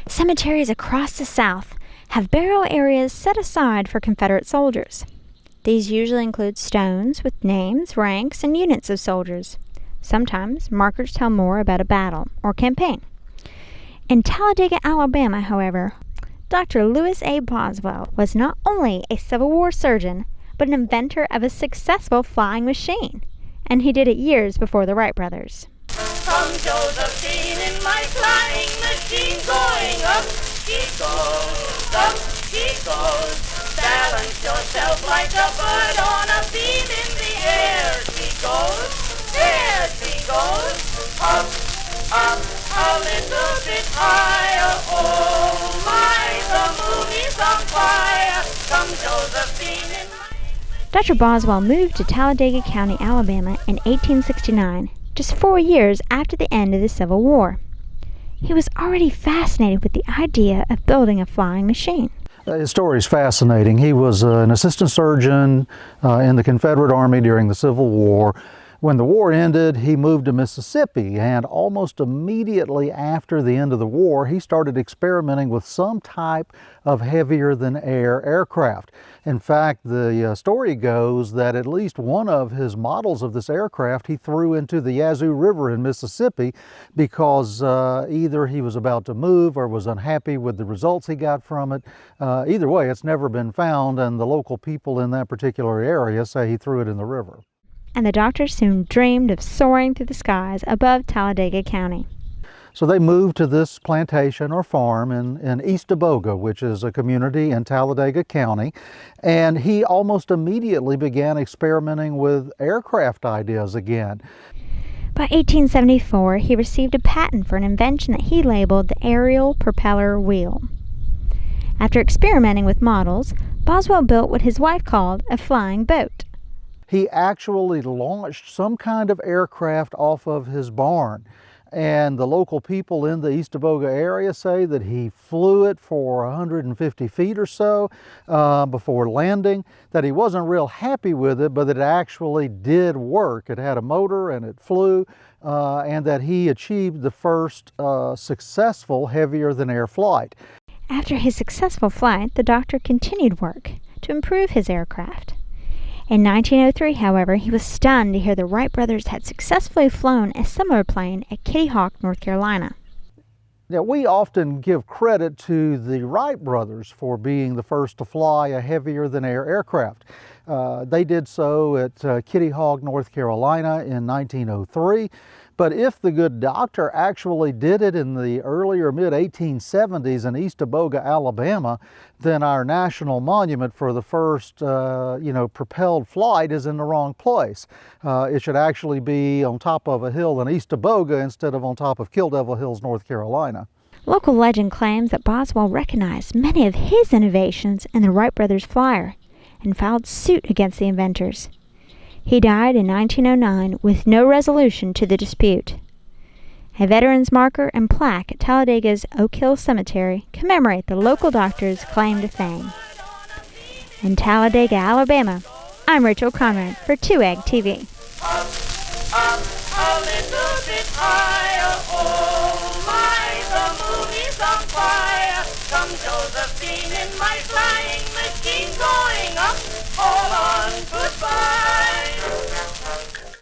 Cemeteries across the South have burial areas set aside for Confederate soldiers. These usually include stones with names, ranks, and units of soldiers. Sometimes markers tell more about a battle or campaign. In Talladega, Alabama, however, Dr. Lewis A. Boswell was not only a Civil War surgeon, but an inventor of a successful flying machine, and he did it years before the Wright Brothers. Come Josephine in my flying machine going up she goes. Balance yourself like a bird on a beam in the air she goes, there she goes, up, a little bit higher, oh my, the moon is on fire, come Josephine in my... Dr. Boswell moved to Talladega County, Alabama in 1869, just 4 years after the end of the Civil War. He was already fascinated with the idea of building a flying machine. His story is fascinating. He was an assistant surgeon in the Confederate Army during the Civil War. When the war ended, he moved to Mississippi, and almost immediately after the end of the war, he started experimenting with some type of heavier-than-air aircraft. In fact, the story goes that at least one of his models of this aircraft he threw into the Yazoo River in Mississippi because either he was about to move or was unhappy with the results he got from it. Either way, it's never been found, and the local people in that particular area say he threw it in the river. And the doctor soon dreamed of soaring through the skies above Talladega County. So they moved to this plantation or farm in East Tavoga, which is a community in Talladega County, and he almost immediately began experimenting with aircraft ideas again. By 1874, he received a patent for an invention that he labeled the aerial propeller wheel. After experimenting with models, Boswell built what his wife called a flying boat. He actually launched some kind of aircraft off of his barn. And the local people in the East Tavoga area say that he flew it for 150 feet or so before landing, that he wasn't real happy with it, but that it actually did work. It had a motor and it flew, and that he achieved the first successful heavier-than-air flight. After his successful flight, the doctor continued work to improve his aircraft. In 1903, however, he was stunned to hear the Wright brothers had successfully flown a similar plane at Kitty Hawk, North Carolina. Now, we often give credit to the Wright brothers for being the first to fly a heavier-than-air aircraft. They did so at Kitty Hawk, North Carolina in 1903. But if the good doctor actually did it in the earlier mid-1870s in East Tavoga, Alabama, then our national monument for the first, propelled flight is in the wrong place. It should actually be on top of a hill in East Tavoga instead of on top of Kill Devil Hills, North Carolina. Local legend claims that Boswell recognized many of his innovations in the Wright brothers' flyer and filed suit against the inventors. He died in 1909 with no resolution to the dispute. A veteran's marker and plaque at Talladega's Oak Hill Cemetery commemorate the local doctor's claim to fame. In Talladega, Alabama, I'm Rachel Conrad for 2 Egg TV. A little bit higher, oh my, the moon is on fire. Come Josephine in my flying machine going up, hold on, goodbye.